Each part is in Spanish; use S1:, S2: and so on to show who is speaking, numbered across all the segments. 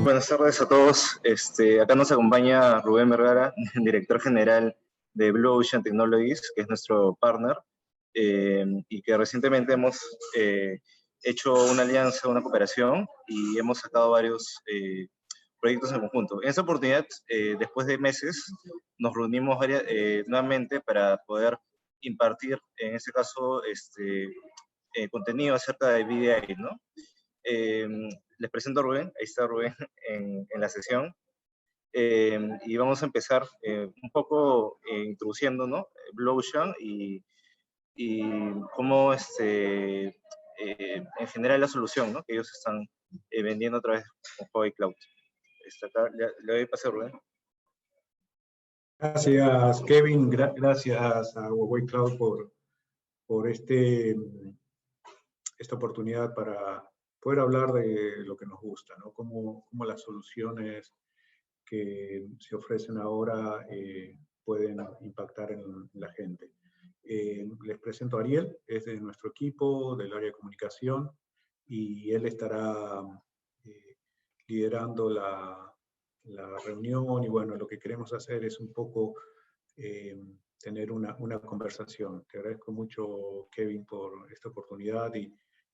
S1: Buenas tardes a todos. Acá nos acompaña Rubén Vergara, director general de Blue Ocean Technologies, que es nuestro partner, y que recientemente hemos hecho una alianza, una cooperación, y hemos sacado varios proyectos en conjunto. En esta oportunidad, después de meses, nos reunimos nuevamente para poder impartir, en este caso, contenido acerca de VDI, ¿no? Eh, Les presento a Rubén, ahí está Rubén en la sesión, y vamos a empezar un poco introduciendo, ¿no? Blue Ocean y cómo en general la solución, ¿no? Que ellos están vendiendo a través de Huawei Cloud. Acá, le doy pase a Rubén.
S2: Gracias, Kevin. Gracias a Huawei Cloud por esta oportunidad para poder hablar de lo que nos gusta, ¿no? Cómo las soluciones que se ofrecen ahora pueden impactar en la gente. Les presento a Ariel, es de nuestro equipo del área de comunicación, y él estará liderando la reunión, y bueno, lo que queremos hacer es un poco tener una conversación. Te agradezco mucho, Kevin, por esta oportunidad y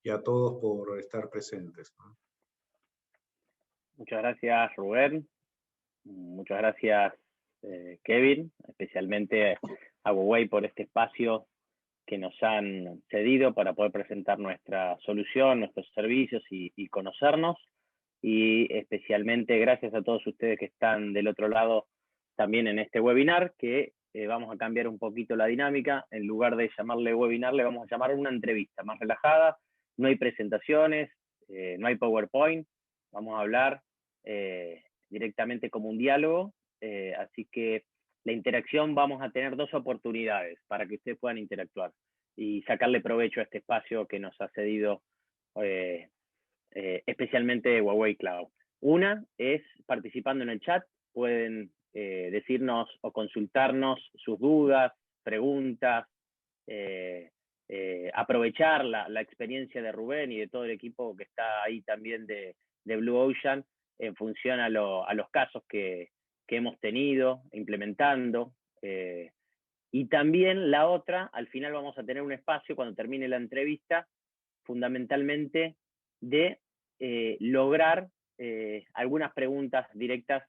S2: a todos por estar presentes, ¿no?
S3: Muchas gracias, Rubén. Muchas gracias, Kevin, especialmente a Huawei por este espacio que nos han cedido para poder presentar nuestra solución, nuestros servicios y conocernos. Y especialmente gracias a todos ustedes que están del otro lado también en este webinar, que vamos a cambiar un poquito la dinámica. En lugar de llamarle webinar, le vamos a llamar una entrevista más relajada. No hay presentaciones, no hay PowerPoint. Vamos a hablar directamente como un diálogo. Así que la interacción, vamos a tener dos oportunidades para que ustedes puedan interactuar y sacarle provecho a este espacio que nos ha cedido especialmente Huawei Cloud. Una es participando en el chat, pueden decirnos o consultarnos sus dudas, preguntas, aprovechar la experiencia de Rubén y de todo el equipo que está ahí también de Blue Ocean en función a los casos que hemos tenido implementando. Y también la otra, al final vamos a tener un espacio cuando termine la entrevista, fundamentalmente de lograr algunas preguntas directas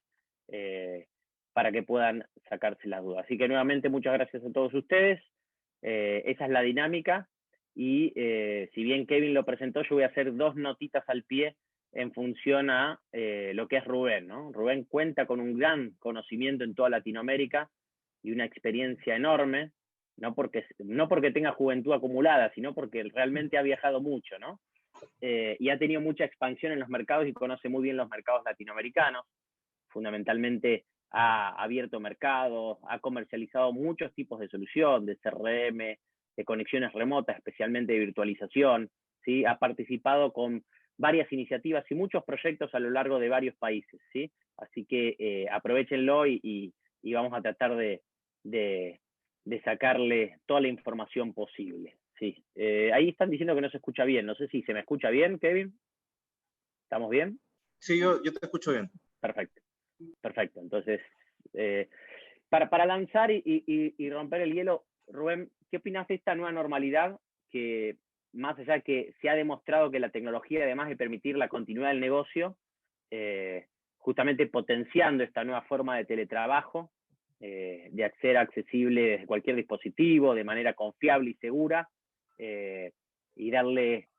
S3: para que puedan sacarse las dudas. Así que nuevamente muchas gracias a todos ustedes. Esa es la dinámica y si bien Kevin lo presentó, yo voy a hacer dos notitas al pie en función a lo que es Rubén, ¿no? Rubén cuenta con un gran conocimiento en toda Latinoamérica y una experiencia enorme, no porque tenga juventud acumulada, sino porque realmente ha viajado mucho, ¿no? Y ha tenido mucha expansión en los mercados y conoce muy bien los mercados latinoamericanos. Fundamentalmente ha abierto mercados, ha comercializado muchos tipos de solución, de CRM, de conexiones remotas, especialmente de virtualización, ¿sí? Ha participado con varias iniciativas y muchos proyectos a lo largo de varios países, ¿sí? Así que aprovechenlo y vamos a tratar de sacarle toda la información posible. Sí. Ahí están diciendo que no se escucha bien. No sé si se me escucha bien, Kevin. ¿Estamos bien?
S1: Sí, yo te escucho bien.
S3: Perfecto. Perfecto. Entonces, para lanzar y romper el hielo, Rubén, ¿qué opinas de esta nueva normalidad que, más allá de que se ha demostrado que la tecnología, además de permitir la continuidad del negocio, justamente potenciando esta nueva forma de teletrabajo, de ser accesible desde cualquier dispositivo, de manera confiable y segura, y darle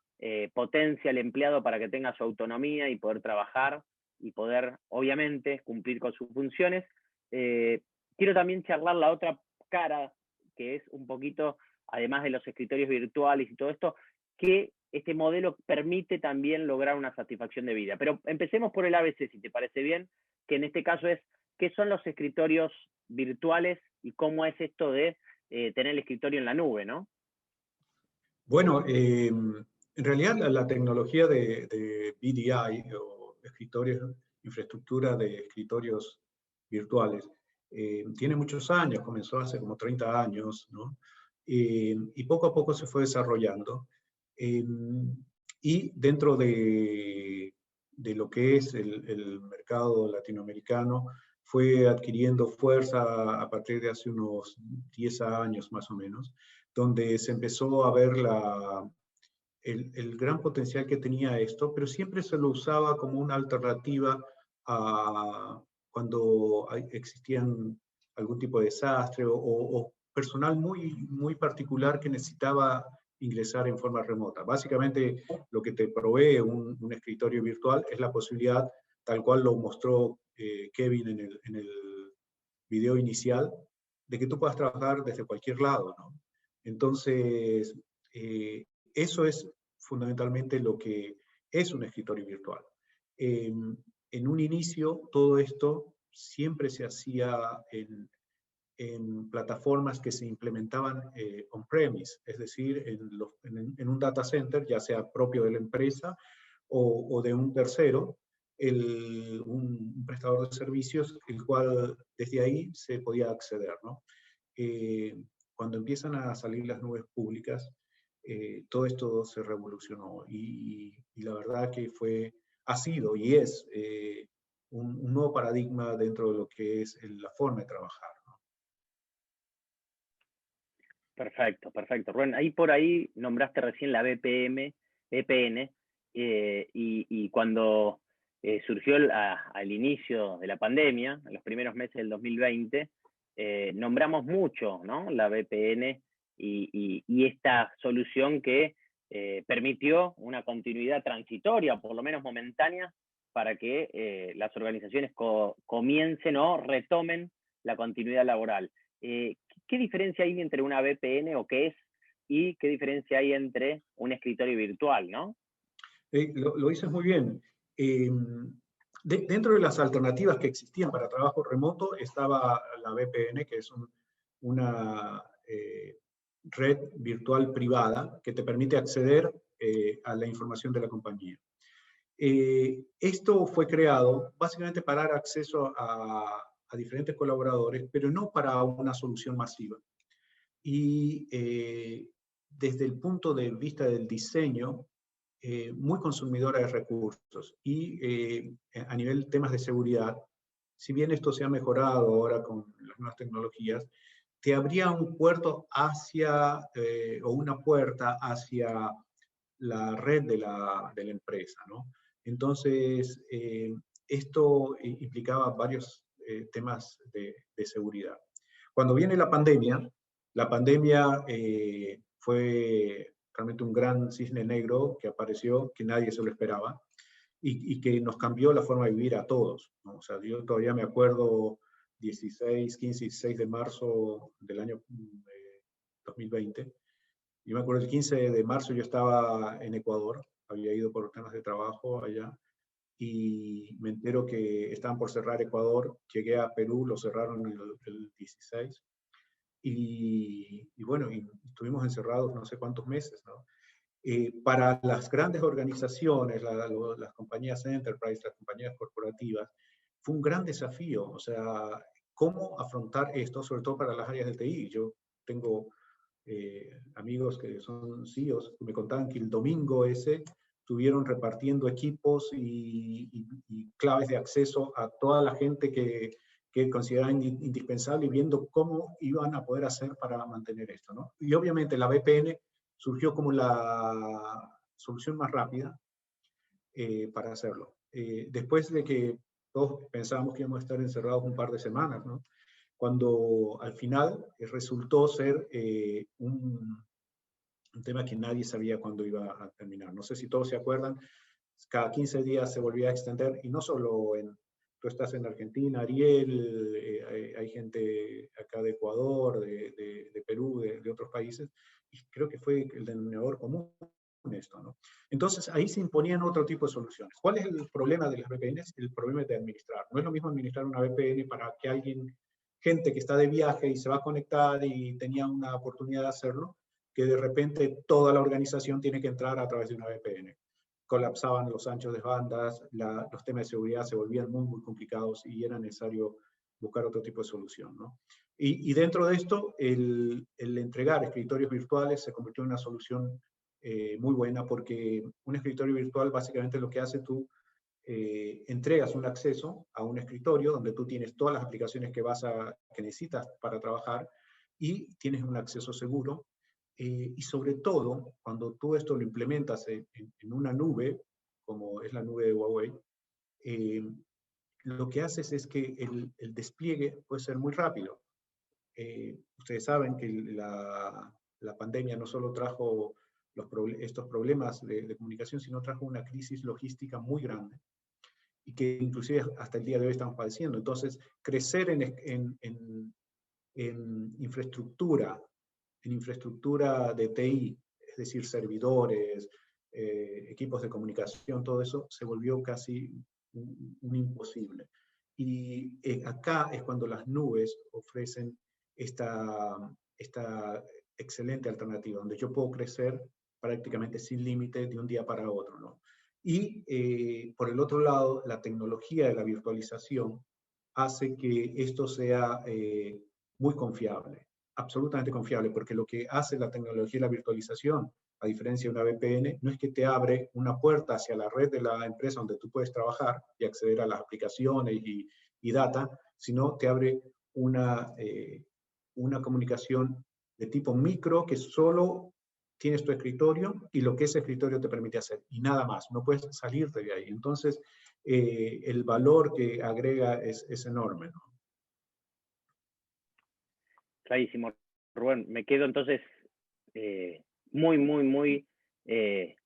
S3: potencia al empleado para que tenga su autonomía y poder trabajar y poder, obviamente, cumplir con sus funciones? Quiero también charlar la otra cara, que es un poquito, además de los escritorios virtuales y todo esto, que este modelo permite también lograr una satisfacción de vida. Pero empecemos por el ABC, si te parece bien, que en este caso es, ¿qué son los escritorios virtuales y cómo es esto de tener el escritorio en la nube, ¿no?
S2: Bueno, en realidad la tecnología de VDI, o escritorios, infraestructura de escritorios virtuales, tiene muchos años, comenzó hace como 30 años, ¿no? Y poco a poco se fue desarrollando. Y dentro de lo que es el mercado latinoamericano, fue adquiriendo fuerza a partir de hace unos 10 años más o menos, donde se empezó a ver el gran potencial que tenía esto, pero siempre se lo usaba como una alternativa a cuando existían algún tipo de desastre o personal muy particular que necesitaba ingresar en forma remota. Básicamente, lo que te provee un escritorio virtual es la posibilidad, tal cual lo mostró Kevin en el video inicial, de que tú puedas trabajar desde cualquier lado, ¿no? Entonces, eso es fundamentalmente lo que es un escritorio virtual. En un inicio, todo esto siempre se hacía en plataformas que se implementaban on-premise, es decir, en un data center, ya sea propio de la empresa o de un tercero, un prestador de servicios, el cual desde ahí se podía acceder, ¿no? Cuando empiezan a salir las nubes públicas, todo esto se revolucionó y la verdad que ha sido y es un nuevo paradigma dentro de lo que es la forma de trabajar.
S3: Perfecto, perfecto. Rubén, ahí por ahí nombraste recién la VPN, y cuando surgió al inicio de la pandemia, en los primeros meses del 2020, nombramos mucho, ¿no?, la VPN y esta solución que permitió una continuidad transitoria, por lo menos momentánea, para que las organizaciones comiencen o retomen la continuidad laboral. ¿Qué diferencia hay entre una VPN o qué es y qué diferencia hay entre un escritorio virtual, ¿no?
S2: Lo dices muy bien. Dentro de las alternativas que existían para trabajo remoto estaba la VPN, que es una red virtual privada que te permite acceder a la información de la compañía. Esto fue creado básicamente para dar acceso a diferentes colaboradores, pero no para una solución masiva. Y desde el punto de vista del diseño, muy consumidora de recursos. Y a nivel de temas de seguridad, si bien esto se ha mejorado ahora con las nuevas tecnologías, te abría un puerto hacia, o una puerta hacia la red de la empresa, ¿no? Entonces, esto implicaba varios temas de seguridad. Cuando viene la pandemia fue realmente un gran cisne negro que apareció, que nadie se lo esperaba, y que nos cambió la forma de vivir a todos, ¿no? O sea, yo todavía me acuerdo 15 y 16 de marzo del año 2020. Yo me acuerdo el 15 de marzo yo estaba en Ecuador, había ido por temas de trabajo allá, y me entero que estaban por cerrar Ecuador, llegué a Perú, lo cerraron el 16, y bueno, y estuvimos encerrados no sé cuántos meses, ¿no? Para las grandes organizaciones, las compañías enterprise, las compañías corporativas, fue un gran desafío, o sea, cómo afrontar esto, sobre todo para las áreas de TI. Yo tengo amigos que son CEOs, me contaban que el domingo ese estuvieron repartiendo equipos y claves de acceso a toda la gente que consideraban indispensable y viendo cómo iban a poder hacer para mantener esto, ¿no? Y obviamente la VPN surgió como la solución más rápida para hacerlo. Después de que todos pensábamos que íbamos a estar encerrados un par de semanas, ¿no? Cuando al final resultó ser un tema que nadie sabía cuándo iba a terminar. No sé si todos se acuerdan, cada 15 días se volvía a extender, y no solo tú estás en Argentina, Ariel, hay gente acá de Ecuador, de Perú, de otros países, y creo que fue el denominador común esto, ¿no? Entonces ahí se imponían otro tipo de soluciones. ¿Cuál es el problema de las VPNs? El problema es de administrar. No es lo mismo administrar una VPN para que gente que está de viaje y se va a conectar y tenía una oportunidad de hacerlo, que de repente toda la organización tiene que entrar a través de una VPN. Colapsaban los anchos de bandas, los temas de seguridad se volvían muy complicados y era necesario buscar otro tipo de solución, ¿no? Y dentro de esto, el entregar escritorios virtuales se convirtió en una solución muy buena, porque un escritorio virtual básicamente lo que hace tú, entregas un acceso a un escritorio donde tú tienes todas las aplicaciones que necesitas para trabajar y tienes un acceso seguro. Y sobre todo, cuando tú esto lo implementas en una nube, como es la nube de Huawei, lo que haces es que el despliegue puede ser muy rápido. Ustedes saben que la pandemia no solo trajo estos problemas de comunicación, sino trajo una crisis logística muy grande y que inclusive hasta el día de hoy estamos padeciendo. Entonces, crecer en infraestructura de TI, es decir, servidores, equipos de comunicación, todo eso se volvió casi un imposible. Y acá es cuando las nubes ofrecen esta excelente alternativa, donde yo puedo crecer prácticamente sin límite de un día para otro, ¿no? Y por el otro lado, la tecnología de la virtualización hace que esto sea muy confiable, absolutamente confiable, porque lo que hace la tecnología de la virtualización, a diferencia de una VPN, no es que te abre una puerta hacia la red de la empresa donde tú puedes trabajar y acceder a las aplicaciones y data, sino te abre una comunicación de tipo micro que solo tienes tu escritorio y lo que ese escritorio te permite hacer, y nada más, no puedes salirte de ahí. Entonces, el valor que agrega es enorme, ¿no?
S3: Clarísimo, Rubén. Me quedo entonces muy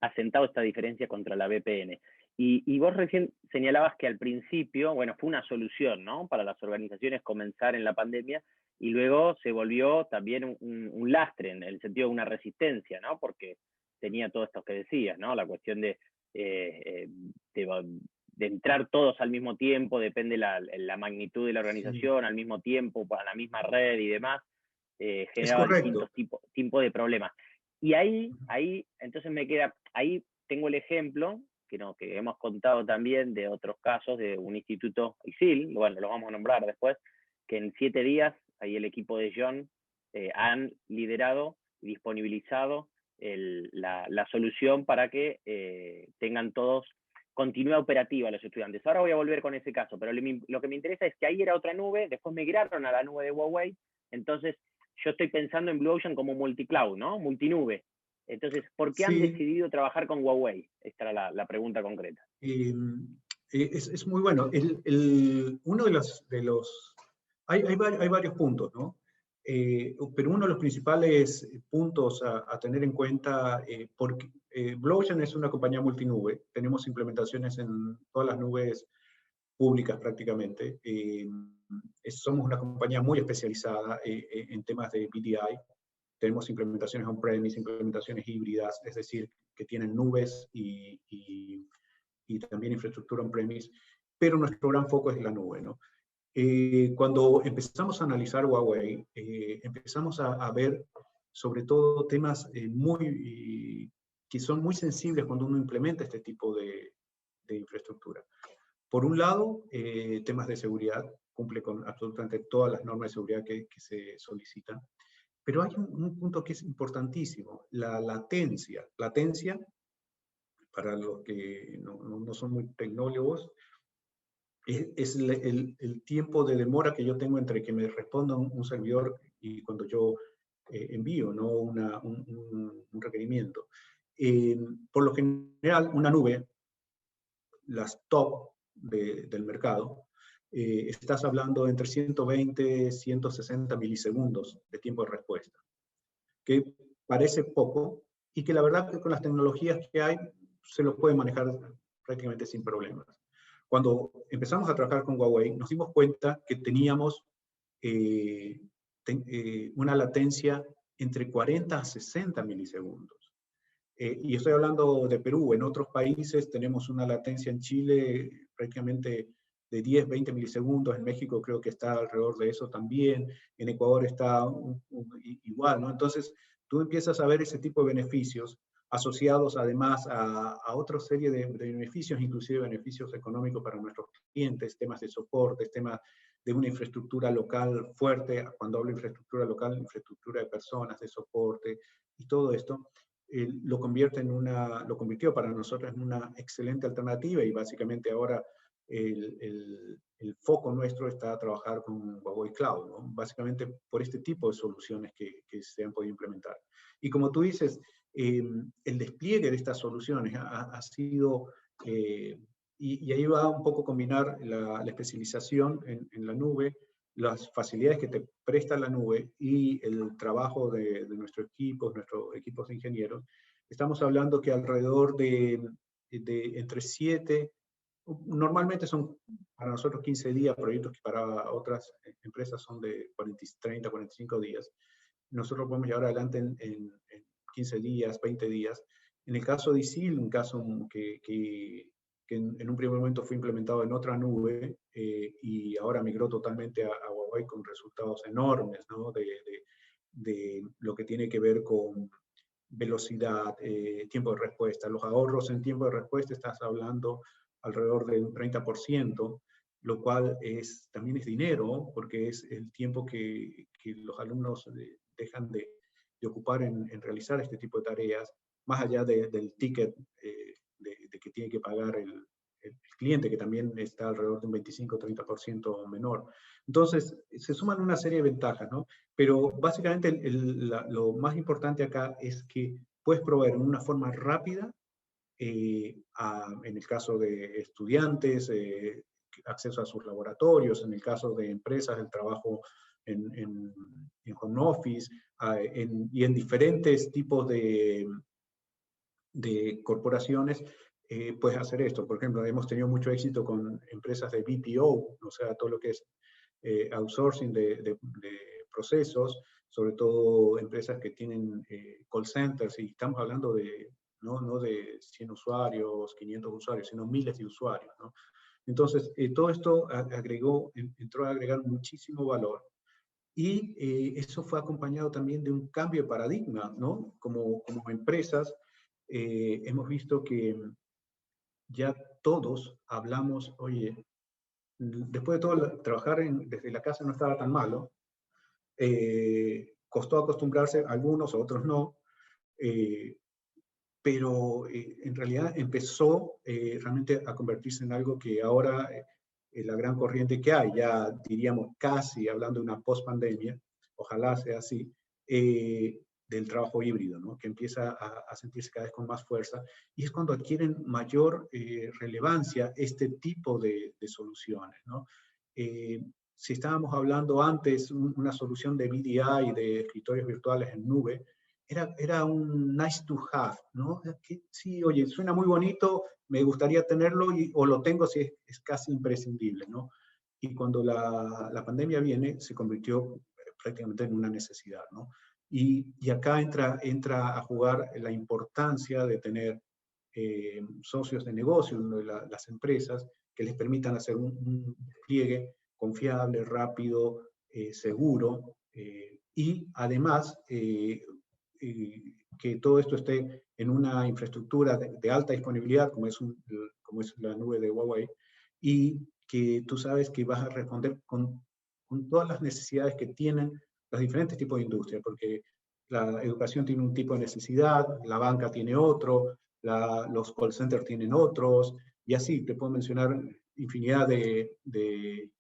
S3: asentado esta diferencia contra la VPN. Y vos recién señalabas que al principio, bueno, fue una solución, ¿no?, para las organizaciones comenzar en la pandemia, y luego se volvió también un lastre, en el sentido de una resistencia, ¿no?, porque tenía todo esto que decías, ¿no?, la cuestión de entrar todos al mismo tiempo, depende la magnitud de la organización, sí, al mismo tiempo, para la misma red y demás, generaba distintos tipos de problemas. Y ahí entonces me queda, ahí tengo el ejemplo, que hemos contado también de otros casos, de un instituto ISIL, bueno, lo vamos a nombrar después, que en 7 días, ahí el equipo de John han liderado y disponibilizado la solución para que tengan todos continúa operativa los estudiantes. Ahora voy a volver con ese caso, pero lo que me interesa es que ahí era otra nube, después migraron a la nube de Huawei, entonces yo estoy pensando en Blue Ocean como multicloud, ¿no? Multinube. Entonces, ¿por qué han decidido trabajar con Huawei? Esta era la pregunta concreta.
S2: Es muy bueno. Uno de los hay varios puntos, ¿no? Pero uno de los principales puntos a tener en cuenta, porque Blue Ocean es una compañía multinube, tenemos implementaciones en todas las nubes públicas prácticamente. Somos una compañía muy especializada en temas de PDI. Tenemos implementaciones on-premise, implementaciones híbridas, es decir, que tienen nubes y también infraestructura on-premise, pero nuestro gran foco es la nube, ¿no? Cuando empezamos a analizar Huawei, empezamos a ver sobre todo temas que son muy sensibles cuando uno implementa este tipo de infraestructura. Por un lado, temas de seguridad, cumple con absolutamente todas las normas de seguridad que se solicitan, pero hay un punto que es importantísimo, la latencia. Latencia, para los que no son muy tecnólogos, es el tiempo de demora que yo tengo entre que me responda un servidor y cuando yo envío, ¿no?, un requerimiento. Por lo general, una nube, las top del mercado, estás hablando entre 120 y 160 milisegundos de tiempo de respuesta, que parece poco y que la verdad que con las tecnologías que hay se los puede manejar prácticamente sin problemas. Cuando empezamos a trabajar con Huawei, nos dimos cuenta que teníamos una latencia entre 40 a 60 milisegundos. Y estoy hablando de Perú. En otros países tenemos una latencia en Chile prácticamente de 10, 20 milisegundos. En México creo que está alrededor de eso también. En Ecuador está igual, ¿no? Entonces, tú empiezas a ver ese tipo de beneficios asociados además a otra serie de beneficios, inclusive beneficios económicos para nuestros clientes, temas de soporte, temas de una infraestructura local fuerte. Cuando hablo de infraestructura local, infraestructura de personas, de soporte y todo esto. lo convirtió para nosotros en una excelente alternativa, y básicamente ahora el foco nuestro está a trabajar con Huawei Cloud, ¿no? Básicamente por este tipo de soluciones que se han podido implementar. Y como tú dices, el despliegue de estas soluciones ha sido, y ahí va un poco combinar la especialización en la nube, las facilidades que te presta la nube y el trabajo de nuestros equipos de ingenieros. Estamos hablando que alrededor de entre 7, normalmente son para nosotros 15 días, proyectos que para otras empresas son de 30, 45 días. Nosotros podemos llevar adelante en 15 días, 20 días. En el caso de ISIL, un caso que en un primer momento fue implementado en otra nube y ahora migró totalmente a Huawei con resultados enormes, ¿no? De lo que tiene que ver con velocidad, tiempo de respuesta. Los ahorros en tiempo de respuesta estás hablando alrededor de un 30%, lo cual también es dinero, porque es el tiempo que los alumnos dejan de ocupar en realizar este tipo de tareas, más allá del ticket de que tiene que pagar el cliente, que también está alrededor de un 25-30% menor. Entonces, se suman una serie de ventajas, ¿no? Pero básicamente lo más importante acá es que puedes proveer en una forma rápida, en el caso de estudiantes, acceso a sus laboratorios, en el caso de empresas, el trabajo en home office, y en diferentes tipos de corporaciones, puedes hacer esto. Por ejemplo, hemos tenido mucho éxito con empresas de BPO, o sea, todo lo que es outsourcing de procesos, sobre todo empresas que tienen call centers, y estamos hablando de no de 100 usuarios, 500 usuarios, sino miles de usuarios, ¿no? Entonces, todo esto entró a agregar muchísimo valor. Y eso fue acompañado también de un cambio de paradigma, ¿no? Como empresas, hemos visto que ya todos hablamos, oye, después de todo, trabajar desde la casa no estaba tan malo, costó acostumbrarse, algunos, otros no, pero en realidad empezó realmente a convertirse en algo que ahora la gran corriente que hay, ya diríamos casi hablando de una post-pandemia, ojalá sea así, del trabajo híbrido, ¿no? Que empieza a sentirse cada vez con más fuerza, y es cuando adquieren mayor relevancia este tipo de soluciones, ¿no? Si estábamos hablando antes una solución de VDI, de escritorios virtuales en nube, era un nice to have, ¿no? Que, sí, oye, suena muy bonito, me gustaría tenerlo, o lo tengo si es casi imprescindible, ¿no? Y cuando la pandemia viene, se convirtió prácticamente en una necesidad, ¿no? Y acá entra a jugar la importancia de tener socios de negocio, las empresas, que les permitan hacer un despliegue confiable, rápido, seguro, y además que todo esto esté en una infraestructura de alta disponibilidad, como es la nube de Huawei, y que tú sabes que vas a responder con todas las necesidades que tienen los diferentes tipos de industria, porque la educación tiene un tipo de necesidad, la banca tiene otro, los call centers tienen otros, y así te puedo mencionar infinidad de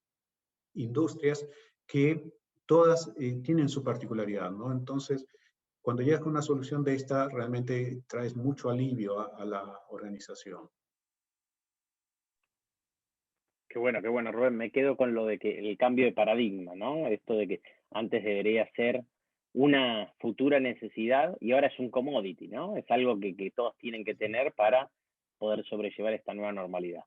S2: industrias que todas tienen su particularidad, ¿no? Entonces, cuando llegas con una solución de esta, realmente traes mucho alivio a la organización.
S3: Qué bueno, Rubén. Me quedo con lo de que el cambio de paradigma, ¿no? Esto de que antes debería ser una futura necesidad y ahora es un commodity, ¿no? Es algo que todos tienen que tener para poder sobrellevar esta nueva normalidad.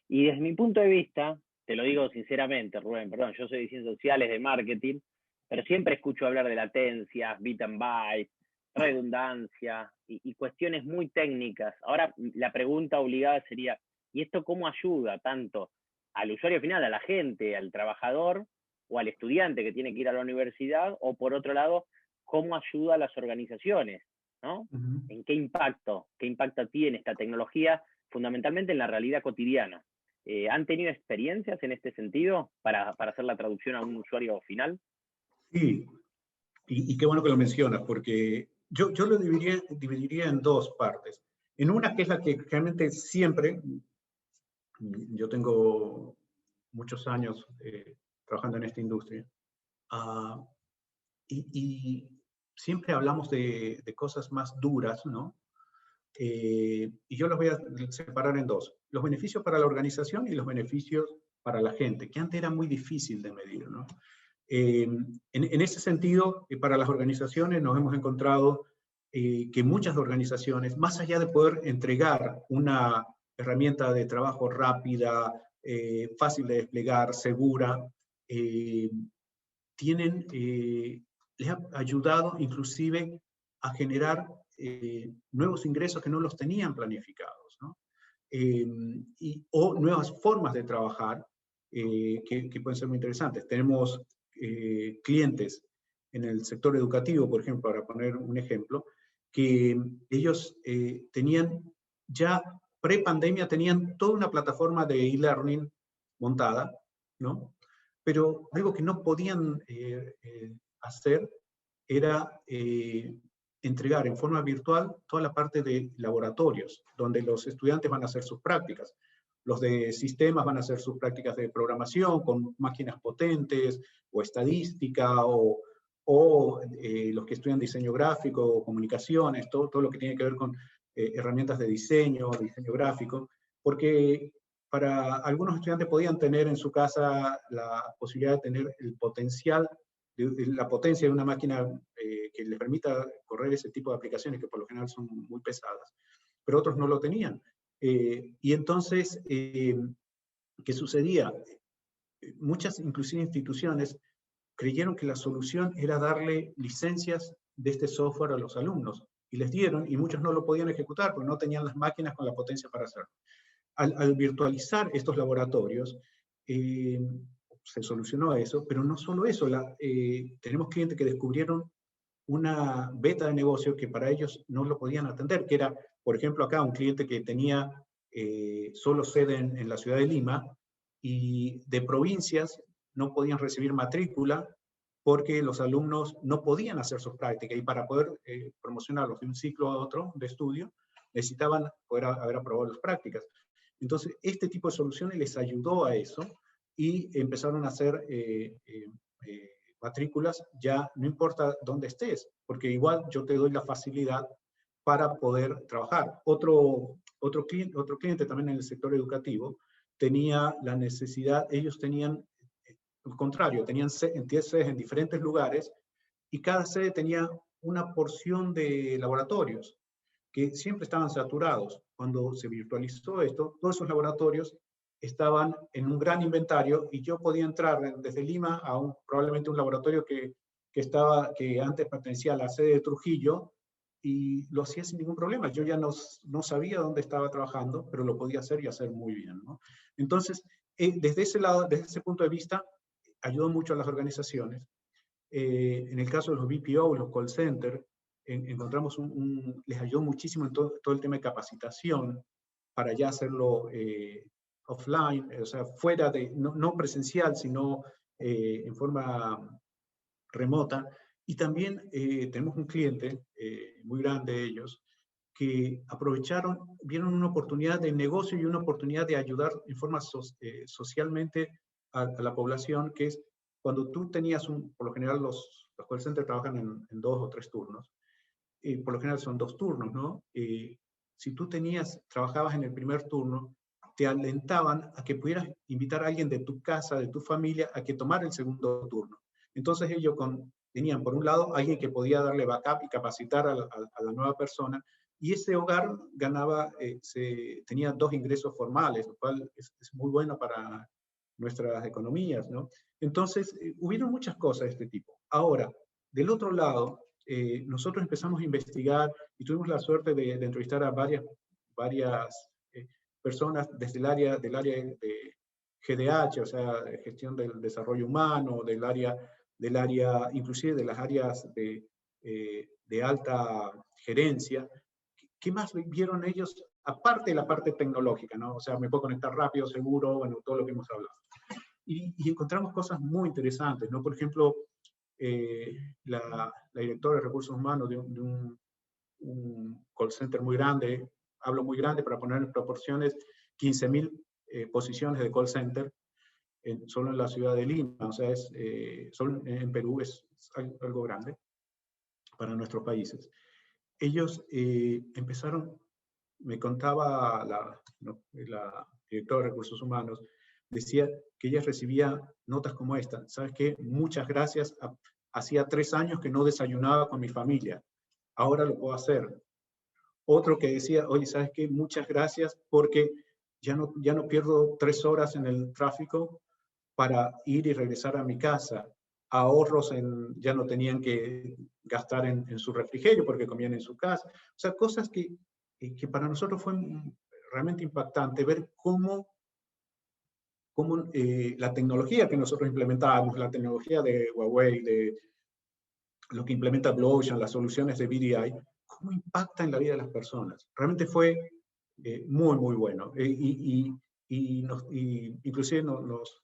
S3: Y desde mi punto de vista, te lo digo sinceramente, Rubén, perdón, yo soy de ciencias sociales, de marketing, pero siempre escucho hablar de latencias, bit and byte, redundancia y cuestiones muy técnicas. Ahora, la pregunta obligada sería, ¿y esto cómo ayuda tanto al usuario final, a la gente, al trabajador o al estudiante que tiene que ir a la universidad? O por otro lado, ¿cómo ayuda a las organizaciones? ¿No? ¿En qué impacto tiene esta tecnología fundamentalmente en la realidad cotidiana? ¿Han tenido experiencias en este sentido para hacer la traducción a un usuario final?
S2: Sí, y qué bueno que lo mencionas, porque Yo lo dividiría en dos partes. En una que es la que realmente siempre, yo tengo muchos años trabajando en esta industria, uh, y siempre hablamos de cosas más duras, ¿no? Y yo los voy a separar en dos. Los beneficios para la organización y los beneficios para la gente, que antes era muy difícil de medir, ¿no? En ese sentido, para las organizaciones nos hemos encontrado que muchas organizaciones, más allá de poder entregar una herramienta de trabajo rápida, fácil de desplegar, segura, tienen, les ha ayudado inclusive a generar nuevos ingresos que no los tenían planificados, ¿no? O nuevas formas de trabajar que pueden ser muy interesantes. Tenemos clientes en el sector educativo, por ejemplo, para poner un ejemplo, que ellos tenían ya pre-pandemia, tenían toda una plataforma de e-learning montada, ¿no? Pero algo que no podían hacer era entregar en forma virtual toda la parte de laboratorios, donde los estudiantes van a hacer sus prácticas. Los de sistemas van a hacer sus prácticas de programación con máquinas potentes, o estadística, o los que estudian diseño gráfico, o comunicaciones, todo lo que tiene que ver con herramientas de diseño gráfico, porque para algunos estudiantes podían tener en su casa la posibilidad de tener el potencial, la potencia de una máquina que les permita correr ese tipo de aplicaciones que por lo general son muy pesadas, pero otros no lo tenían. Y entonces, ¿qué sucedía? Muchas, inclusive instituciones, creyeron que la solución era darle licencias de este software a los alumnos, y les dieron, y muchos no lo podían ejecutar porque no tenían las máquinas con la potencia para hacerlo. Al virtualizar estos laboratorios, se solucionó eso, pero no solo eso, tenemos clientes que descubrieron una beta de negocio que para ellos no lo podían atender, que era, por ejemplo, acá un cliente que tenía solo sede en la ciudad de Lima, y de provincias no podían recibir matrícula porque los alumnos no podían hacer sus prácticas, y para poder promocionarlos de un ciclo a otro de estudio, necesitaban poder haber aprobado las prácticas. Entonces, este tipo de soluciones les ayudó a eso, y empezaron a hacer matrículas, ya no importa dónde estés, porque igual yo te doy la facilidad para poder trabajar. Otro cliente también en el sector educativo tenía la necesidad, ellos tenían, al contrario, tenían sedes en diferentes lugares, y cada sede tenía una porción de laboratorios que siempre estaban saturados. Cuando se virtualizó esto, todos esos laboratorios estaban en un gran inventario, y yo podía entrar desde Lima a probablemente un laboratorio que antes pertenecía a la sede de Trujillo, y lo hacía sin ningún problema. Yo ya no sabía dónde estaba trabajando, pero lo podía hacer, y hacer muy bien, ¿no? Entonces, desde ese lado, desde ese punto de vista, ayudó mucho a las organizaciones. En el caso de los BPO, los call centers, encontramos les ayudó muchísimo en todo el tema de capacitación, para ya hacerlo offline, o sea, fuera de, no presencial, sino en forma remota. Y también tenemos un cliente muy grande, ellos, que vieron una oportunidad de negocio y una oportunidad de ayudar en forma socialmente a la población, que es cuando tú tenías por lo general los call centers trabajan en 2 o 3 turnos, por lo general son 2 turnos, ¿no? Si tú trabajabas en el primer turno, te alentaban a que pudieras invitar a alguien de tu casa, de tu familia, a que tomara el segundo turno. Entonces ellos tenían, por un lado, alguien que podía darle backup y capacitar a la nueva persona, y ese hogar tenía 2 ingresos formales, lo cual es muy bueno para nuestras economías, ¿no? Entonces, hubieron muchas cosas de este tipo. Ahora, del otro lado, nosotros empezamos a investigar, y tuvimos la suerte de entrevistar a varias personas desde el área de GDH, o sea, de gestión del desarrollo humano, del área, inclusive de las áreas de alta gerencia. ¿Qué más vieron ellos, aparte de la parte tecnológica, ¿no? O sea, me puedo conectar rápido, seguro, bueno, todo lo que hemos hablado. Y encontramos cosas muy interesantes, ¿no? Por ejemplo, la directora de recursos humanos de un call center muy grande, hablo muy grande para poner en proporciones, 15.000 posiciones de call center solo en la ciudad de Lima, o sea, solo en Perú es algo grande para nuestros países. Ellos empezaron, me contaba la directora de recursos humanos, decía que ella recibía notas como esta: ¿sabes qué? Muchas gracias, hacía 3 años que no desayunaba con mi familia, ahora lo puedo hacer. Otro que decía: oye, ¿sabes qué? Muchas gracias porque ya no pierdo 3 horas en el tráfico para ir y regresar a mi casa. Ahorros ya no tenían que gastar en su refrigerio porque comían en su casa. O sea, cosas que para nosotros fue realmente impactante ver cómo la tecnología que nosotros implementábamos, la tecnología de Huawei, de lo que implementa Blue Ocean, las soluciones de VDI, cómo impacta en la vida de las personas. Realmente fue muy, muy bueno. Inclusive nos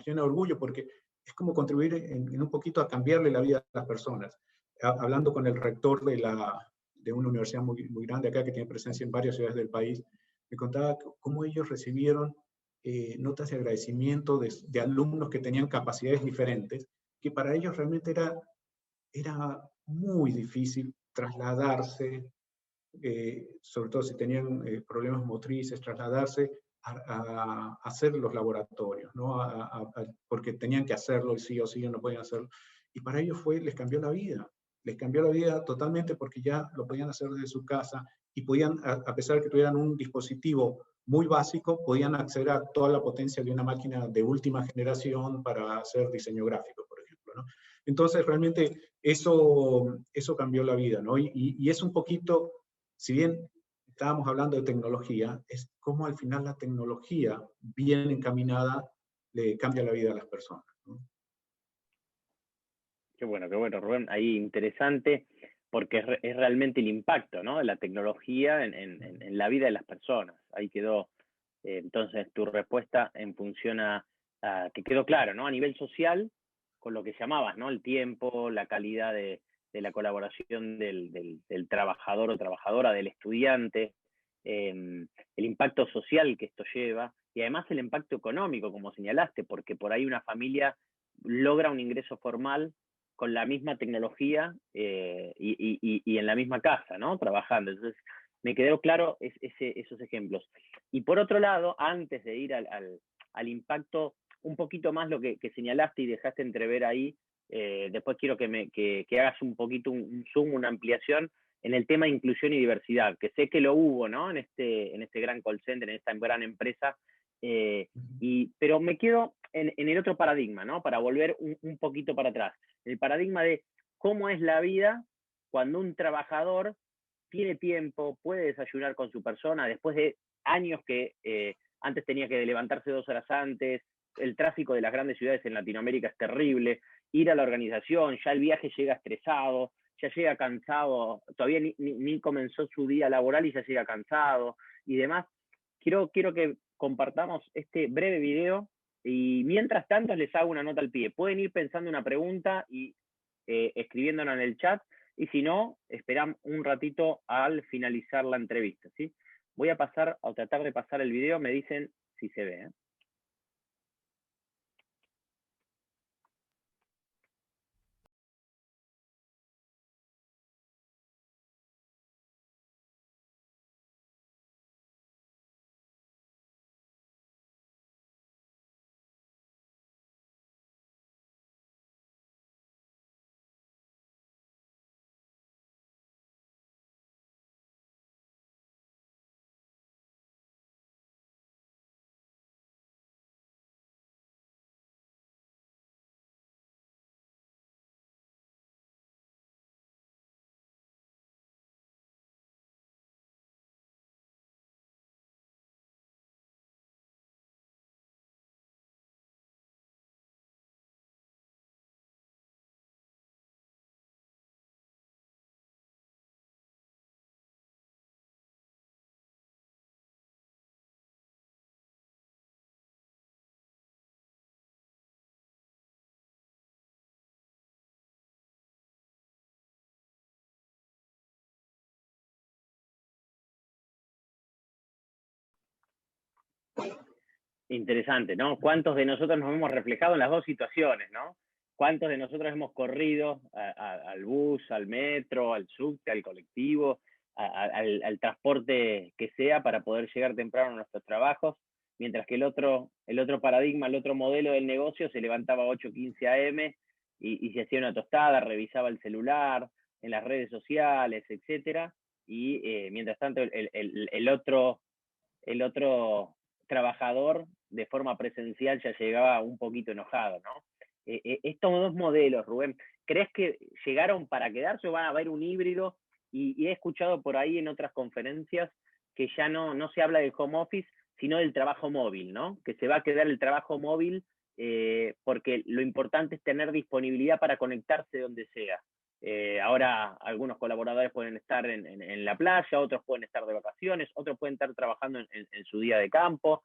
S2: llena de orgullo porque es como contribuir en un poquito a cambiarle la vida a las personas. Hablando con el rector de una universidad muy, muy grande acá, que tiene presencia en varias ciudades del país, me contaba cómo ellos recibieron notas de agradecimiento de alumnos que tenían capacidades diferentes, que para ellos realmente era muy difícil trasladarse, sobre todo si tenían problemas motrices, trasladarse a hacer los laboratorios, ¿no? Porque tenían que hacerlo y sí o sí no podían hacerlo. Y para ellos les cambió la vida totalmente porque ya lo podían hacer desde su casa y podían, a pesar de que tuvieran un dispositivo muy básico, podían acceder a toda la potencia de una máquina de última generación para hacer diseño gráfico, por ejemplo, ¿no? Entonces, realmente eso cambió la vida, ¿no? Y es un poquito, si bien estábamos hablando de tecnología, es como al final la tecnología bien encaminada le cambia la vida a las personas, ¿no?
S3: Qué bueno, Rubén. Ahí interesante, porque es realmente el impacto, ¿no?, de la tecnología en la vida de las personas. Ahí quedó, entonces, tu respuesta en función a que quedó claro, ¿no?, a nivel social, con lo que llamabas, ¿no?, el tiempo, la calidad de la colaboración del trabajador o trabajadora, del estudiante, el impacto social que esto lleva, y además el impacto económico, como señalaste, porque por ahí una familia logra un ingreso formal con la misma tecnología y en la misma casa, ¿no?, trabajando. Entonces, me quedó claro esos ejemplos. Y por otro lado, antes de ir al impacto, un poquito más lo que señalaste y dejaste entrever ahí, después quiero que hagas un poquito un zoom, una ampliación en el tema de inclusión y diversidad, que sé que lo hubo, ¿no?, en este gran call center, en esta gran empresa, pero me quedo en el otro paradigma, ¿no?, para volver un poquito para atrás. El paradigma de cómo es la vida cuando un trabajador tiene tiempo, puede desayunar con su persona, después de años que antes tenía que levantarse 2 horas antes, el tráfico de las grandes ciudades en Latinoamérica es terrible, ir a la organización, ya el viaje llega estresado, ya llega cansado, todavía ni comenzó su día laboral y ya llega cansado y demás. Quiero que compartamos este breve video y mientras tanto les hago una nota al pie. Pueden ir pensando una pregunta y escribiéndola en el chat, y si no, esperamos un ratito al finalizar la entrevista, ¿sí? Voy a tratar de pasar el video, me dicen si se ve, ¿eh? Interesante, ¿no? ¿Cuántos de nosotros nos hemos reflejado en las dos situaciones, ¿no? ¿Cuántos de nosotros hemos corrido al bus, al metro, al subte, al colectivo, al transporte que sea para poder llegar temprano a nuestros trabajos? Mientras que el otro paradigma, el otro modelo del negocio se levantaba a 8:15 a.m. y se hacía una tostada, revisaba el celular, en las redes sociales, etcétera. Y mientras tanto el otro trabajador de forma presencial ya llegaba un poquito enojado, ¿no? Estos dos modelos, Rubén, ¿crees que llegaron para quedarse o van a haber un híbrido? Y he escuchado por ahí en otras conferencias que ya no se habla del home office, sino del trabajo móvil, ¿no? Que se va a quedar el trabajo móvil porque lo importante es tener disponibilidad para conectarse donde sea. Ahora algunos colaboradores pueden estar en la playa, otros pueden estar de vacaciones, otros pueden estar trabajando en su día de campo.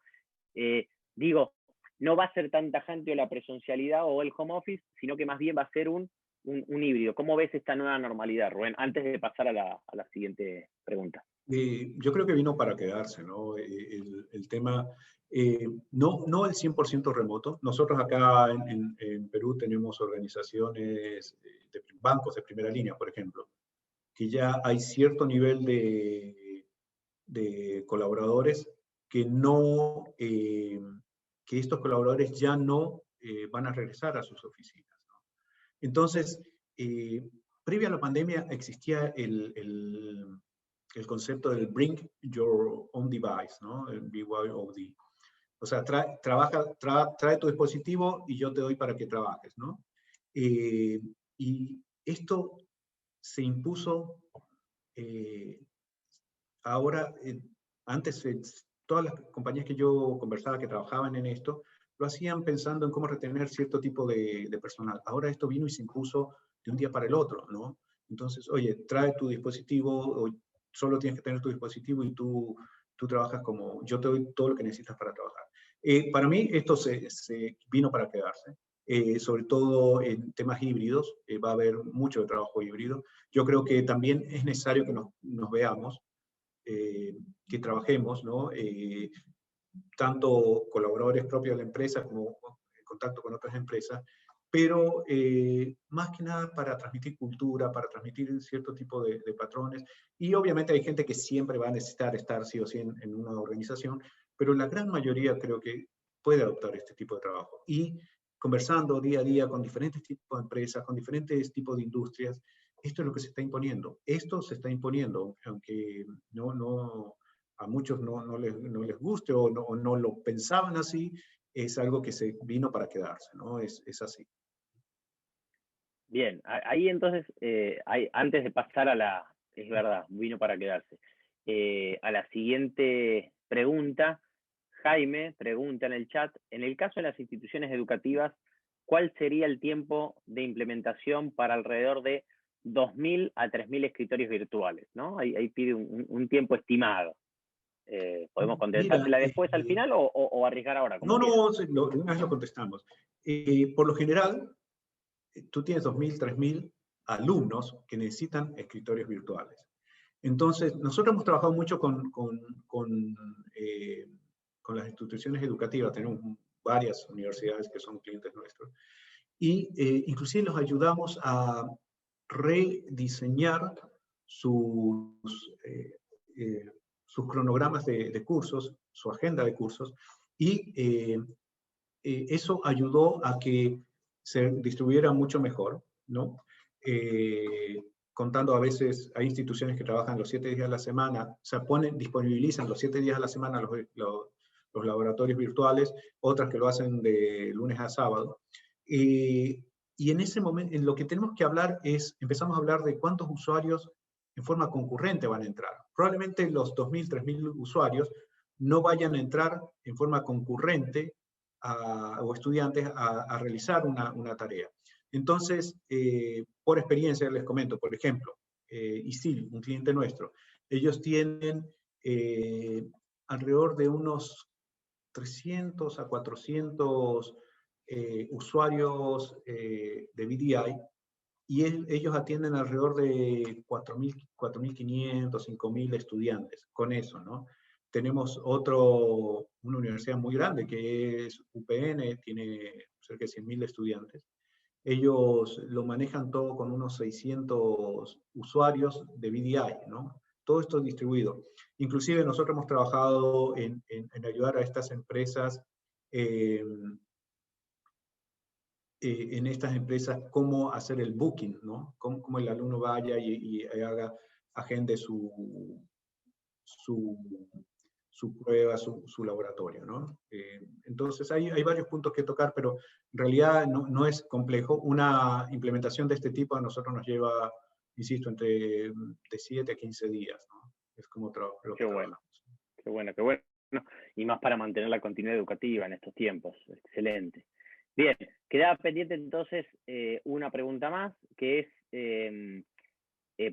S3: Digo, no va a ser tan tajante la presencialidad o el home office, sino que más bien va a ser un híbrido. ¿Cómo ves esta nueva normalidad, Rubén? Antes de pasar a la siguiente pregunta.
S2: Yo creo que vino para quedarse, ¿no? El tema, no el 100% remoto. Nosotros acá en Perú tenemos organizaciones, bancos de primera línea, por ejemplo, que ya hay cierto nivel de colaboradores que que estos colaboradores ya no van a regresar a sus oficinas, ¿no? Entonces, previa a la pandemia existía el concepto del bring your own device, ¿no? El BYOD. O sea, trae tu dispositivo y yo te doy para que trabajes, ¿no? Y esto se impuso ahora, antes todas las compañías que yo conversaba que trabajaban en esto, lo hacían pensando en cómo retener cierto tipo de personal. Ahora esto vino y se impuso de un día para el otro, ¿no? Entonces, oye, trae tu dispositivo, o solo tienes que tener tu dispositivo y tú trabajas como, yo te doy todo lo que necesitas para trabajar. Para mí esto se vino para quedarse. Sobre todo en temas híbridos, va a haber mucho de trabajo híbrido. Yo creo que también es necesario que nos veamos, que trabajemos, ¿no? Tanto colaboradores propios de la empresa como en contacto con otras empresas, pero más que nada para transmitir cultura, para transmitir cierto tipo de patrones. Y obviamente hay gente que siempre va a necesitar estar sí o sí en una organización, pero la gran mayoría creo que puede adoptar este tipo de trabajo. Y conversando día a día con diferentes tipos de empresas, con diferentes tipos de industrias, esto es lo que se está imponiendo. Esto se está imponiendo, aunque a muchos no les guste o no lo pensaban así, es algo que se vino para quedarse, ¿no? Es así.
S3: Bien, ahí entonces, antes de pasar es verdad, vino para quedarse, a la siguiente pregunta, Jaime pregunta en el chat, en el caso de las instituciones educativas, ¿cuál sería el tiempo de implementación para alrededor de 2.000 a 3.000 escritorios virtuales, ¿no? Ahí pide un tiempo estimado. ¿Podemos contestártela después al final o arriesgar ahora? Como
S2: una vez lo contestamos. Por lo general, tú tienes 2.000, 3.000 alumnos que necesitan escritorios virtuales. Entonces, nosotros hemos trabajado mucho con las instituciones educativas, tenemos varias universidades que son clientes nuestros, y inclusive los ayudamos a rediseñar sus cronogramas de cursos, su agenda de cursos, y eso ayudó a que se distribuyera mucho mejor, ¿no? Contando a veces, hay instituciones que trabajan los 7 días a la semana, o sea, disponibilizan los 7 días a la semana los laboratorios virtuales, otras que lo hacen de lunes a sábado. Y en ese momento, en lo que tenemos que hablar empezamos a hablar de cuántos usuarios en forma concurrente van a entrar. Probablemente los 2.000, 3.000 usuarios no vayan a entrar en forma concurrente o estudiantes a realizar una tarea. Entonces, por experiencia les comento, por ejemplo, ISIL, un cliente nuestro, ellos tienen alrededor de unos 300 a 400 usuarios de VDI, y ellos atienden alrededor de 4.500, 5.000 estudiantes con eso, ¿no? Tenemos una universidad muy grande que es UPN, tiene cerca de 100.000 estudiantes. Ellos lo manejan todo con unos 600 usuarios de VDI, ¿no? Todo esto distribuido. Inclusive nosotros hemos trabajado en ayudar a estas empresas, en estas empresas, cómo hacer el booking, ¿no? Cómo el alumno vaya y agende su prueba, su laboratorio, ¿no? Entonces hay varios puntos que tocar, pero en realidad no es complejo. Una implementación de este tipo a nosotros nos lleva, insisto, de 7 a 15 días, ¿no? Es como lo que trabajamos.
S3: Qué bueno, qué bueno. Y más para mantener la continuidad educativa en estos tiempos. Excelente. Bien, quedaba pendiente entonces una pregunta más, que es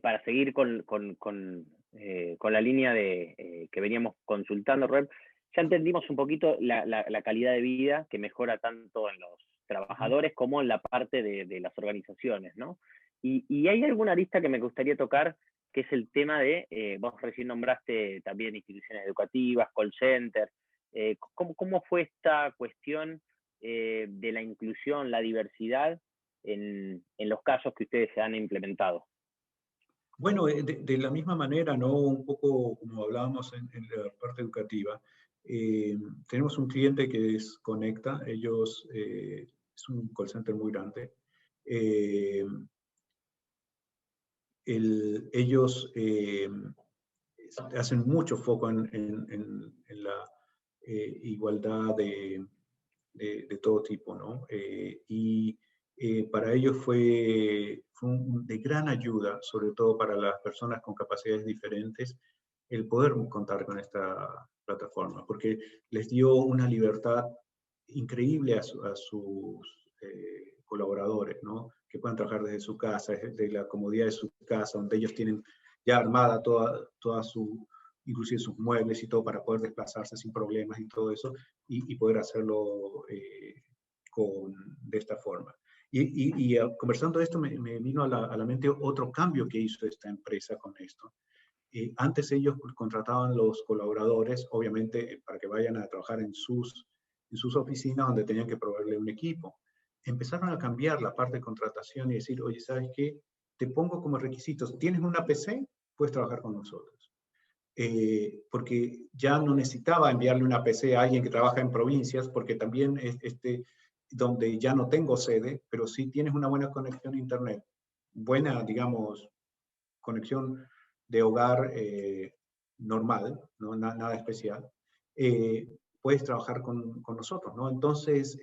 S3: para seguir con la línea que veníamos consultando, Rubén. Ya entendimos un poquito la calidad de vida que mejora tanto en los trabajadores como en la parte de las organizaciones, ¿no? Y hay alguna arista que me gustaría tocar, que es el tema vos recién nombraste también instituciones educativas, call center. ¿Cómo fue esta cuestión de la inclusión, la diversidad en los casos que ustedes se han implementado?
S2: Bueno, de la misma manera, ¿no? Un poco como hablábamos en la parte educativa, tenemos un cliente que es Conecta, ellos, es un call center muy grande. Ellos hacen mucho foco en la igualdad de todo tipo, ¿no? Para ellos fue de gran ayuda, sobre todo para las personas con capacidades diferentes, el poder contar con esta plataforma, porque les dio una libertad increíble a sus colaboradores, ¿no? Que puedan trabajar desde su casa, desde la comodidad de su casa, donde ellos tienen ya armada toda inclusive sus muebles y todo para poder desplazarse sin problemas y todo eso, y poder hacerlo de esta forma. Conversando de esto, me vino a la mente otro cambio que hizo esta empresa con esto. Antes ellos contrataban los colaboradores, obviamente, para que vayan a trabajar en sus oficinas donde tenían que proveerle un equipo. Empezaron a cambiar la parte de contratación y decir, oye, ¿sabes qué? Te pongo como requisitos, ¿tienes una PC? Puedes trabajar con nosotros. Porque ya no necesitaba enviarle una PC a alguien que trabaja en provincias, porque también donde ya no tengo sede, pero sí tienes una buena conexión a internet, buena, digamos, conexión de hogar normal, ¿no? Nada especial, puedes trabajar con nosotros, ¿no? Entonces,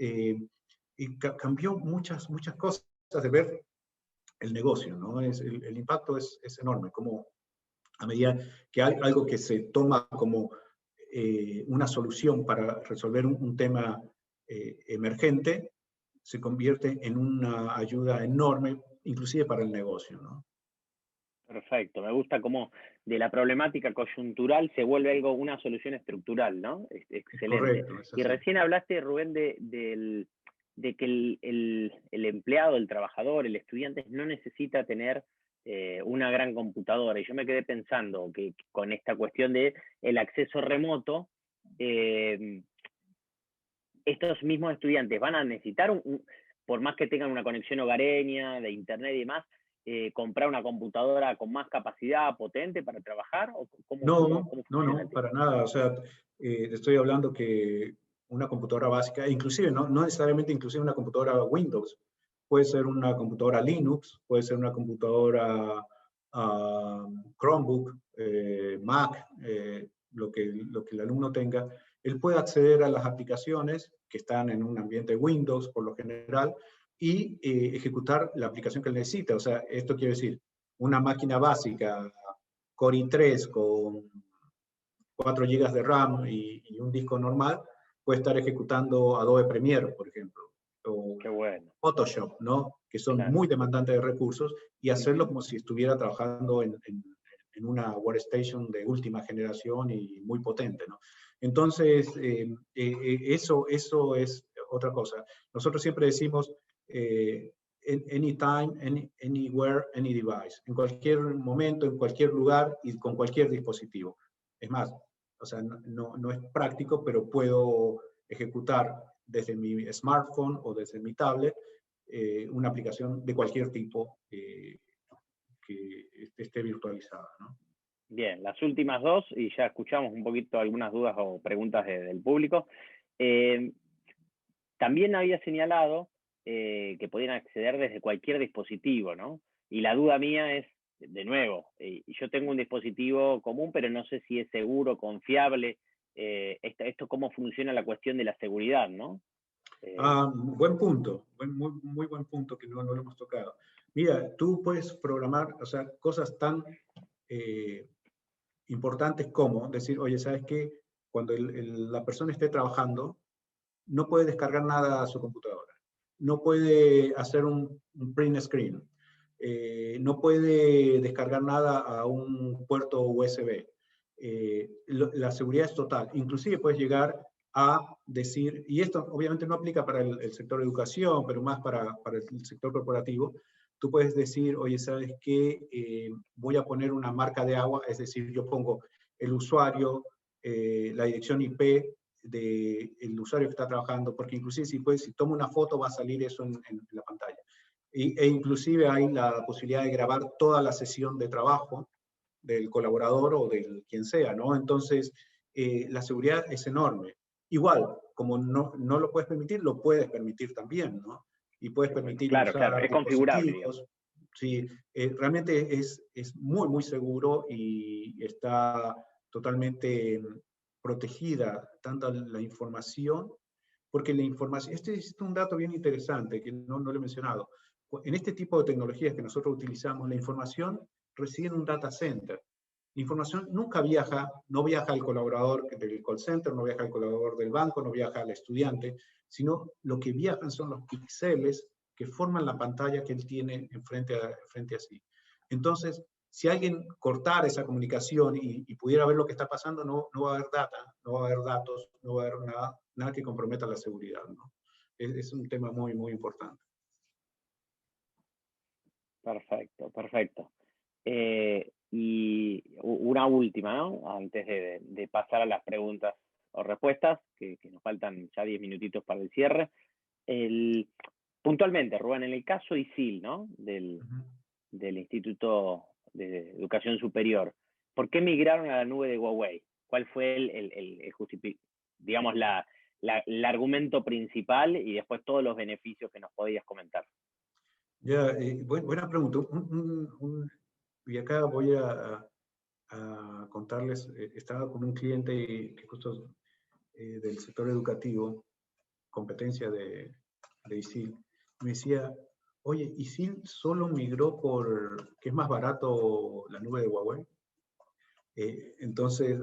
S2: cambió muchas cosas de ver el negocio, ¿no? El impacto es enorme, como a medida que hay algo que se toma como una solución para resolver un tema emergente, se convierte en una ayuda enorme, inclusive para el negocio, ¿no?
S3: Perfecto, me gusta cómo de la problemática coyuntural se vuelve algo, una solución estructural, ¿no? Excelente.
S2: Correcto, es así.
S3: Y recién hablaste, Rubén, de que el empleado, el trabajador, el estudiante no necesita tener una gran computadora. Y yo me quedé pensando que con esta cuestión de el acceso remoto, estos mismos estudiantes van a necesitar, por más que tengan una conexión hogareña, de internet y demás, comprar una computadora con más capacidad, potente para trabajar? ¿O
S2: No,
S3: funciona?
S2: para nada. O sea, estoy hablando que una computadora básica, inclusive, no necesariamente inclusive una computadora Windows, puede ser una computadora Linux, puede ser una computadora Chromebook, Mac, lo que el alumno tenga. Él puede acceder a las aplicaciones que están en un ambiente Windows, por lo general, y ejecutar la aplicación que él necesita. O sea, esto quiere decir, una máquina básica Core i3 con 4 GB de RAM y un disco normal, puede estar ejecutando Adobe Premiere, por ejemplo, o
S3: Qué bueno.
S2: Photoshop, ¿no? Que son
S3: Claro.
S2: muy demandantes de recursos, y hacerlo como si estuviera trabajando en una workstation de última generación y muy potente, ¿no? Entonces, eso es otra cosa. Nosotros siempre decimos, anytime, anywhere, any device. En cualquier momento, en cualquier lugar y con cualquier dispositivo. Es más, O sea, no es práctico, pero puedo ejecutar desde mi smartphone o desde mi tablet una aplicación de cualquier tipo que esté virtualizada, ¿no?
S3: Bien, las últimas dos, y ya escuchamos un poquito algunas dudas o preguntas del público. También había señalado que podían acceder desde cualquier dispositivo, ¿no? Y la duda mía es, de nuevo, yo tengo un dispositivo común, pero no sé si es seguro, confiable. Esto cómo funciona la cuestión de la seguridad, ¿no?
S2: Buen punto, muy buen punto que no lo hemos tocado. Mira, tú puedes programar, o sea, cosas tan importantes como decir, oye, ¿sabes qué? Cuando la persona esté trabajando, no puede descargar nada a su computadora, no puede hacer un print screen, no puede descargar nada a un puerto USB. La seguridad es total. Inclusive puedes llegar a decir, y esto obviamente no aplica para el sector de educación, pero más para el sector corporativo, tú puedes decir, oye, ¿sabes qué? Voy a poner una marca de agua, es decir, yo pongo el usuario, la dirección IP del usuario que está trabajando, porque inclusive si tomo una foto va a salir eso en la pantalla. E inclusive hay la posibilidad de grabar toda la sesión de trabajo del colaborador o del quien sea, ¿no? Entonces, la seguridad es enorme. Igual, como no lo puedes permitir, lo puedes permitir también, ¿no? Y puedes permitir
S3: Claro,
S2: usar
S3: es configurable,
S2: dispositivos.
S3: digamos.
S2: Sí, realmente es muy seguro y está totalmente protegida tanto la información, porque la información, este es un dato bien interesante que no lo he mencionado. En este tipo de tecnologías que nosotros utilizamos, la información reside en un data center. La información nunca viaja, no viaja al colaborador del call center, no viaja al colaborador del banco, no viaja al estudiante, sino lo que viajan son los píxeles que forman la pantalla que él tiene frente a sí. Entonces, si alguien cortara esa comunicación y pudiera ver lo que está pasando, no va a haber data, no va a haber datos, no va a haber nada que comprometa la seguridad, ¿no? Es un tema muy importante.
S3: Perfecto, perfecto. Y una última, ¿no? Antes de pasar a las preguntas o respuestas, que nos faltan ya 10 minutitos para el cierre. Puntualmente, Rubén, en el caso ISIL, ¿no? Del Instituto de Educación Superior, ¿por qué migraron a la nube de Huawei? ¿Cuál fue digamos, el argumento principal y después todos los beneficios que nos podías comentar?
S2: Ya, buena pregunta. Y acá voy a contarles, estaba con un cliente que justo del sector educativo, competencia de ISIL, me decía, oye, ¿ISIL solo migró que es más barato la nube de Huawei? Entonces,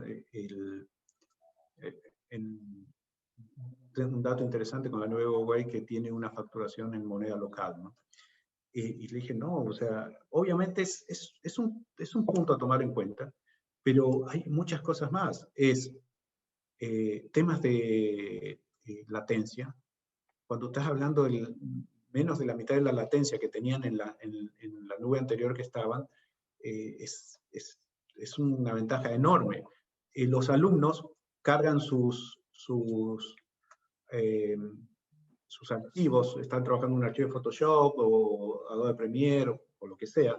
S2: un dato interesante con la nube de Huawei que tiene una facturación en moneda local, ¿no? Y le dije, no, o sea, obviamente es un punto a tomar en cuenta, pero hay muchas cosas más. Temas de latencia. Cuando estás hablando de menos de la mitad de la latencia que tenían en la nube anterior que estaban, es una ventaja enorme. Los alumnos cargan sus archivos, están trabajando en un archivo de Photoshop o Adobe Premiere o lo que sea,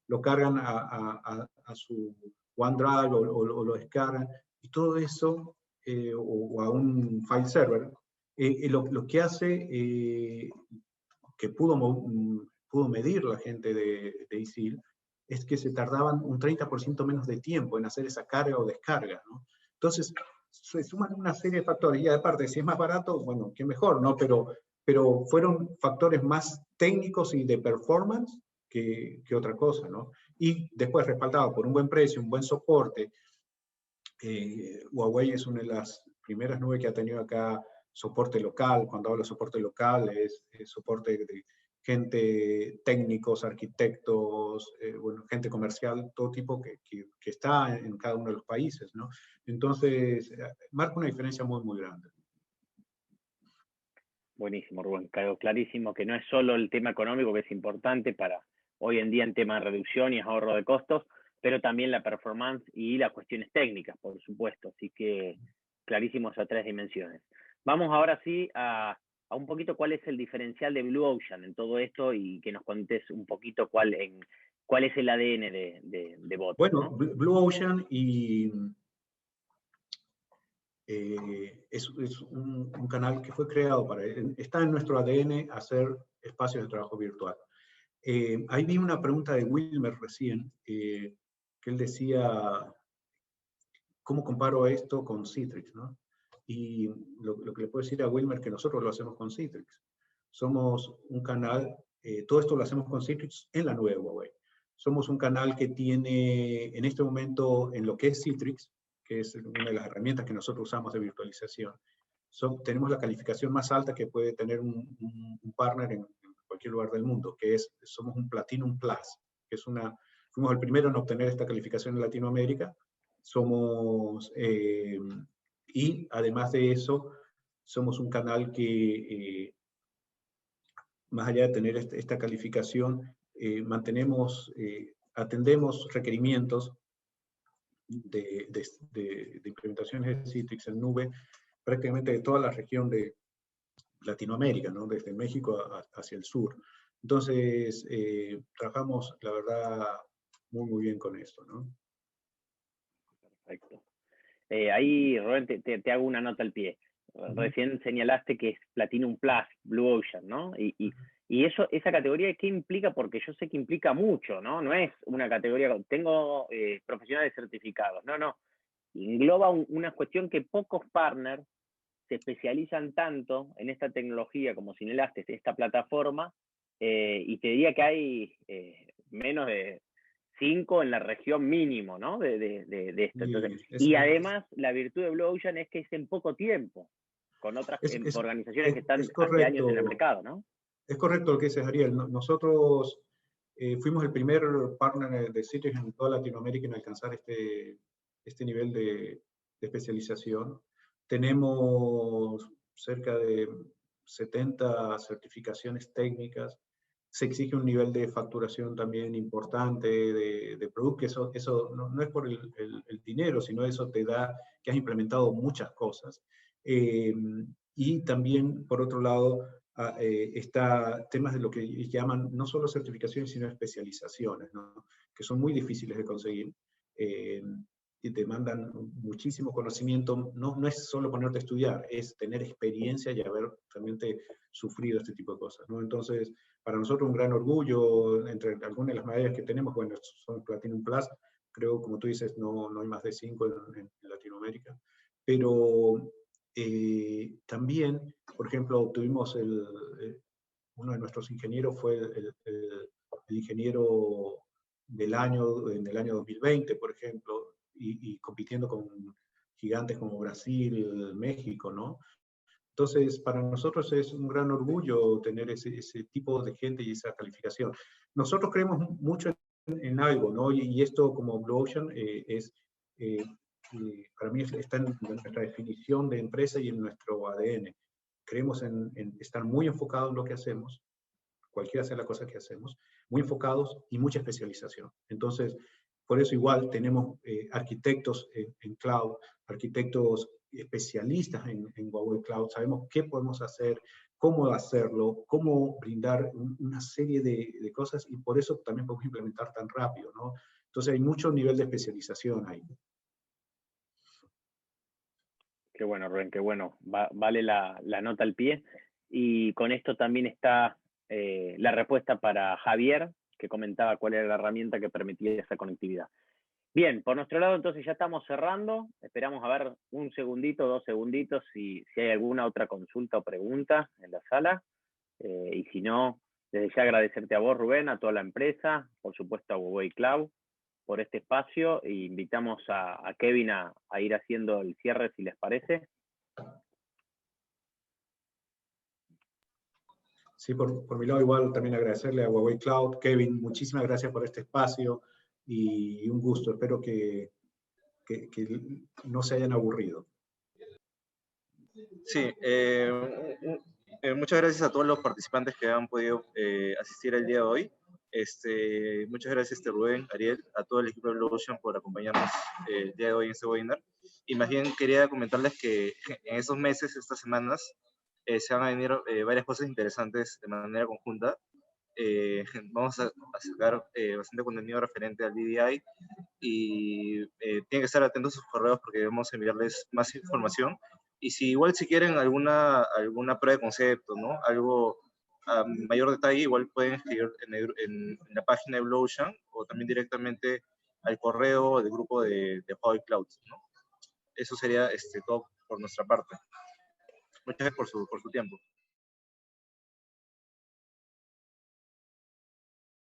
S2: lo cargan a su OneDrive o lo descargan, y todo eso, o a un file server, lo que hace, que pudo medir la gente de ISIL, es que se tardaban un 30% menos de tiempo en hacer esa carga o descarga, ¿no? Entonces, se suman una serie de factores, y aparte, si es más barato, bueno, qué mejor, ¿no? Pero fueron factores más técnicos y de performance que otra cosa, ¿no? Y después respaldado por un buen precio, un buen soporte. Huawei es una de las primeras nubes que ha tenido acá soporte local. Cuando hablo de soporte local es soporte de gente, técnicos, arquitectos, bueno, gente comercial, todo tipo que está en cada uno de los países, ¿no? Entonces, marca una diferencia muy grande.
S3: Buenísimo, Rubén. Quedó clarísimo que no es solo el tema económico que es importante para hoy en día en tema de reducción y ahorro de costos, pero también la performance y las cuestiones técnicas, por supuesto. Así que clarísimos a 3 dimensiones. Vamos ahora sí a un poquito cuál es el diferencial de Blue Ocean en todo esto y que nos contes un poquito cuál es el ADN de Bot.
S2: Bueno,
S3: ¿no?
S2: Blue Ocean es un canal que fue creado está en nuestro ADN hacer espacios de trabajo virtual. Ahí vi una pregunta de Wilmer recién, que él decía, ¿cómo comparo esto con Citrix? ¿No? Y lo que le puedo decir a Wilmer es que nosotros lo hacemos con Citrix. Somos un canal, todo esto lo hacemos con Citrix en la nube de Huawei. Somos un canal que tiene en este momento en lo que es Citrix, que es una de las herramientas que nosotros usamos de virtualización, tenemos la calificación más alta que puede tener un partner en cualquier lugar del mundo, que somos un Platinum Plus, que fuimos el primero en obtener esta calificación en Latinoamérica. Y además de eso, somos un canal que, más allá de tener esta calificación, atendemos requerimientos de implementaciones de Citrix en nube prácticamente de toda la región de Latinoamérica, ¿no? Desde México hacia el sur. Entonces, trabajamos, la verdad, muy, muy bien con esto, ¿no?
S3: Perfecto. Ahí, Rubén, te hago una nota al pie. Recién señalaste que es Platinum Plus, Blue Ocean, ¿no? Y esa categoría, ¿qué implica? Porque yo sé que implica mucho, ¿no? No es una categoría, tengo profesionales certificados, no. Engloba una cuestión que pocos partners se especializan tanto en esta tecnología, como señalaste, esta plataforma, y te diría que hay menos de 5 en la región mínimo, ¿no? De esto. Entonces, y además, la virtud de Blue Ocean es que es en poco tiempo, con otras organizaciones que están hace años en el mercado, ¿no?
S2: Es correcto lo que dices, Ariel. Nosotros fuimos el primer partner de Citrix en toda Latinoamérica en alcanzar este nivel de especialización. Tenemos cerca de 70 certificaciones técnicas. Se exige un nivel de facturación también importante de producto, que eso no es por el dinero, sino eso te da que has implementado muchas cosas. Y también, por otro lado, está temas de lo que llaman no solo certificaciones, sino especializaciones, ¿no? Que son muy difíciles de conseguir. Y demandan muchísimo conocimiento. No es solo ponerte a estudiar, es tener experiencia y haber realmente sufrido este tipo de cosas, ¿no? Entonces, para nosotros un gran orgullo, entre algunas de las medallas que tenemos, bueno, son Platinum Plus, creo, como tú dices, no hay más de 5 en Latinoamérica, pero también, por ejemplo, obtuvimos uno de nuestros ingenieros fue el ingeniero del año, en el año 2020, por ejemplo, y compitiendo con gigantes como Brasil, México, ¿no? Entonces, para nosotros es un gran orgullo tener ese tipo de gente y esa calificación. Nosotros creemos mucho en algo, ¿no? Y esto como Blue Ocean para mí está en nuestra definición de empresa y en nuestro ADN. Creemos en estar muy enfocados en lo que hacemos, cualquiera sea la cosa que hacemos, muy enfocados y mucha especialización. Entonces, por eso igual tenemos arquitectos en cloud, arquitectos especialistas en Huawei Cloud, sabemos qué podemos hacer, cómo hacerlo, cómo brindar una serie de cosas y por eso también podemos implementar tan rápido, ¿no? Entonces hay mucho nivel de especialización ahí.
S3: Qué bueno, Rubén, qué bueno. Vale la nota al pie. Y con esto también está la respuesta para Javier, que comentaba cuál era la herramienta que permitía esa conectividad. Bien, por nuestro lado entonces ya estamos cerrando. Esperamos a ver un segundito, 2 segunditos, si hay alguna otra consulta o pregunta en la sala. Y si no, desde ya agradecerte a vos, Rubén, a toda la empresa, por supuesto a Huawei Cloud, por este espacio, e invitamos a Kevin a ir haciendo el cierre, si les parece.
S2: Sí, por mi lado igual también agradecerle a Huawei Cloud. Kevin, muchísimas gracias por este espacio y un gusto. Espero que no se hayan aburrido.
S1: Sí, muchas gracias a todos los participantes que han podido asistir el día de hoy. Muchas gracias, Rubén, Ariel, a todo el equipo de Blue Ocean por acompañarnos el día de hoy en este webinar. Y más bien quería comentarles que en esos meses, estas semanas, se van a venir varias cosas interesantes de manera conjunta. Vamos a sacar bastante contenido referente al DDI y tienen que estar atentos a sus correos porque vamos a enviarles más información. Y si quieren alguna prueba de concepto, ¿no? Algo a mayor detalle, igual pueden escribir en la página de Blue Ocean o también directamente al correo del grupo de Huawei Cloud, ¿no? Eso sería todo por nuestra parte. Muchas gracias por su tiempo.